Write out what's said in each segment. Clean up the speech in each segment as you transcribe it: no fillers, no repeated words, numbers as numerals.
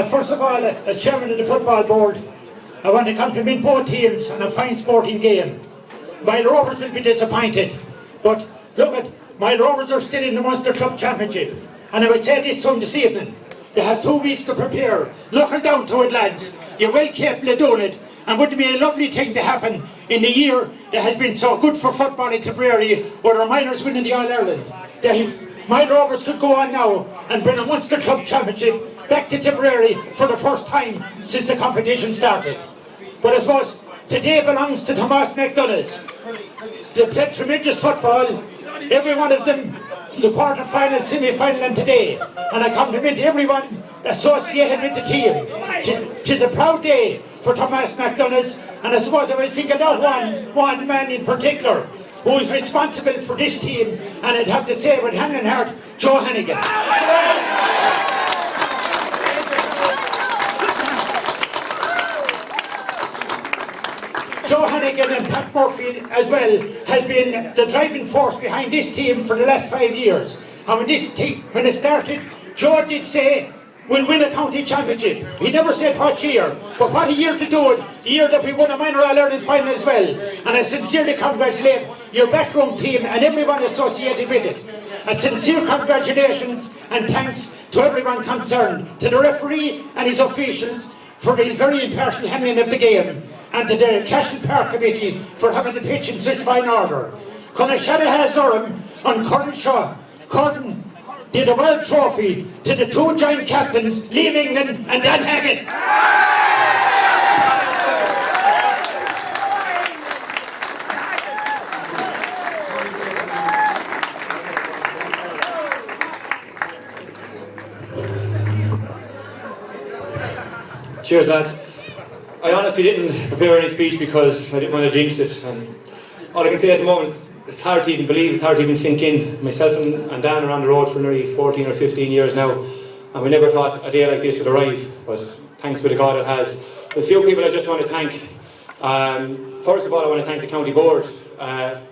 First of all, as chairman of the football board, I want to compliment both teams on a fine sporting game. Mile Rovers will be disappointed, but look at Mile Rovers are still in the Munster Club Championship, and I would say this to them this evening: they have 2 weeks to prepare. Looking down to it, lads, you're well capable of doing it, and wouldn't it be a lovely thing to happen in the year that has been so good for football in Tipperary, where our minors winning the All-Ireland. Mile Rovers could go on now and bring a Munster Club Championship back to Tipperary for the first time since the competition started. But I suppose today belongs to Thomas MacDonaghs. They played tremendous football, every one of them, the quarter-final, semi-final and today. And I compliment everyone associated with the team. Tis a proud day for Thomas MacDonaghs, and I suppose I will single out one man in particular who is responsible for this team, and I'd have to say with hand and heart, Joe Hannigan. Joe Hannigan and Pat Murphy as well has been the driving force behind this team for the last 5 years. And when this team, when it started, Joe did say, we'll win a county championship. He never said what year, but what a year to do it, the year that we won a minor All-Ireland final as well. And I sincerely congratulate your backroom team and everyone associated with it. A sincere congratulations and thanks to everyone concerned, to the referee and his officials for his very impartial handling of the game, and to the Castle Park Committee for having the pitch in such fine order. Conashada has Durham on Curtin Shaw. Curtin did a World Trophy to the 2 giant captains, England and Dan Hackett. Cheers, lads. I honestly didn't prepare any speech because I didn't want to jinx it. And all I can say at the moment, it's hard to even believe, it's hard to even sink in. Myself and Dan are on the road for nearly 14 or 15 years now, and we never thought a day like this would arrive, but thanks be to God it has. A few people I just want to thank. First of all, I want to thank the County Board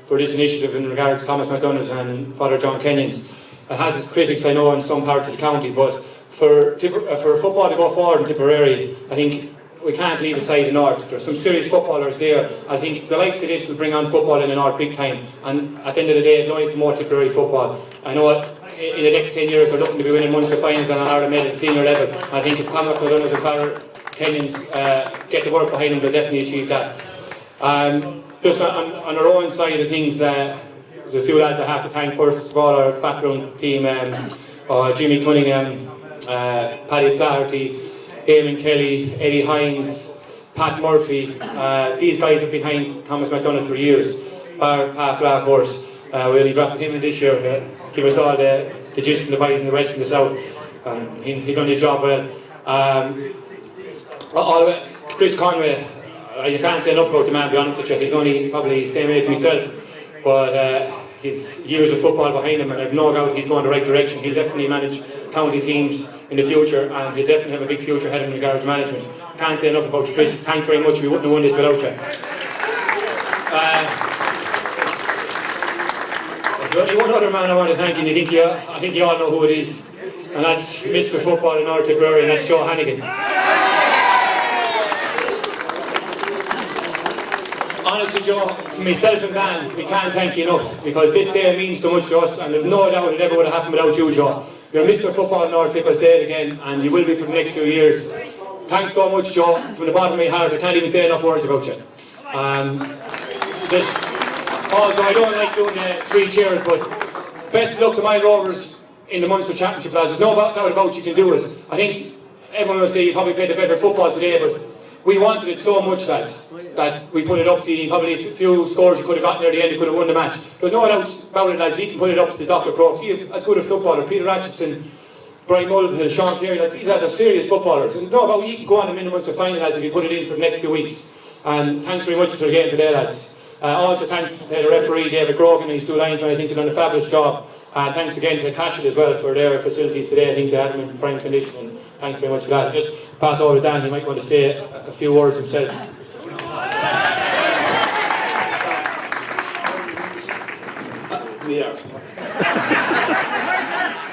for this initiative in regards to Thomas MacDonaghs and Father John Kenyon's. It has its critics, I know, in some parts of the county, but for football to go forward in Tipperary, I think we can't leave aside the North. There's some serious footballers there. I think the likes of this will bring on football in the North big time, and at the end of the day it'll only promote Tipperary football. I know in the next 10 years we're looking to be winning Munster finals and an Ireland medal at senior level. I think if Thomas MacDonaghs and Father Kenyon's get the work behind them, they'll definitely achieve that. Just on our own side of things, there's a few lads I have to thank. First of all, our background team, Jimmy Cunningham, Paddy Flaherty, Eamon Kelly, Eddie Hines, Pat Murphy. These guys have been behind Thomas MacDonaghs for years. Pat Flat Horse. We only dropped him in this year to give us all the gist and the bodies and the rest in the south. He done his job well. Chris Conway, you can't say enough about the man, to be honest with you. He's only probably the same age as myself, but his years of football behind him, and I've no doubt he's going the right direction. He'll definitely manage county teams in the future, and he'll definitely have a big future ahead in regards to management. Can't say enough about you, Chris. Thanks very much. We wouldn't have won this without you. There's only one other man I want to thank, and I think you all know who it is, and that's Mr. Football in North Tipperary, and that's Joe Hannigan. Honestly, Joe, myself and Dan, we can't thank you enough, because this day means so much to us, and there's no doubt it never would have happened without you, Joe. You're Mr. Football in North Tipperary, I'll say it again, and you will be for the next few years. Thanks so much, Joe, from the bottom of my heart. I can't even say enough words about you. Also, I don't like doing 3 cheers, but best of luck to my Rovers in the Munster Championship, lads. There's no doubt about you can do it. I think everyone will say you probably played a better football today, but we wanted it so much, lads, that we put it up to you. Probably a few scores you could have gotten near the end, you could have won the match. There's no doubt about it, lads. You can put it up to the Dr. Croak. See, as good a footballer, Peter Ratchetson, Brian Mulvihill, Sean Carey, lads, these lads are serious footballers. And no doubt you can go on the minimum to final, lads, if you put it in for the next few weeks. And thanks very much for the game today, lads. Also thanks to the referee, David Grogan, and his 2 linesmen. I think they've done a fabulous job. And thanks again to Castle as well for their facilities today. I think they had them in prime condition, and thanks very much for that. Just pass over to Dan, he might want to say a few words himself. the earth.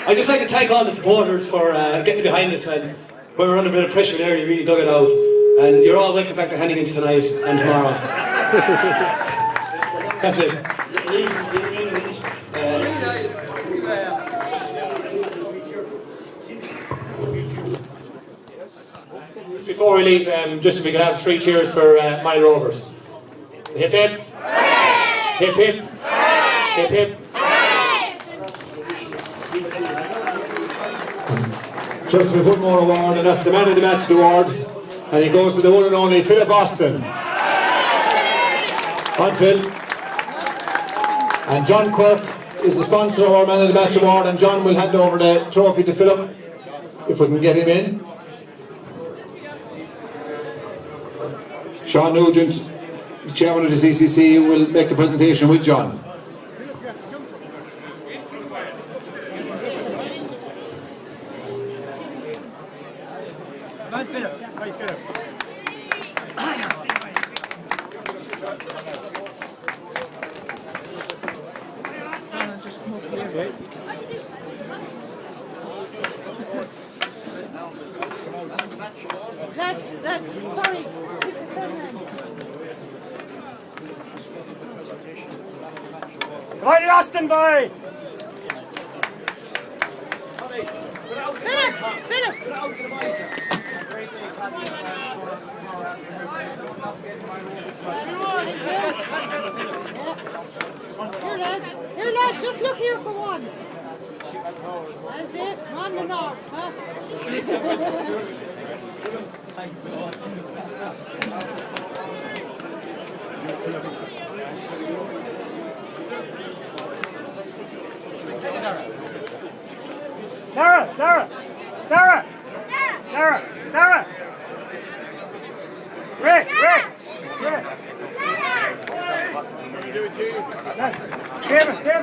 I'd just like to thank all the supporters for getting behind us when we were under a bit of pressure there. You really dug it out. And you're all welcome back to Hanningham's tonight and tomorrow. That's it. Before we leave, just if we could have 3 cheers for my Rovers. Hip hip. Hip hip. Hip hip. Just with one more award, and that's the Man of the Match award, and it goes to the one and only Philip Austin. On Phil. And John Quirk is the sponsor of our Man of the Match award, and John will hand over the trophy to Philip, if we can get him in. Sean Nugent, the chairman of the CCC, will make the presentation with John. That's sorry. Come on, Austin boy! Philip! Here lads, just look here for one. That's it, on the north, huh? Dara! Rick! David!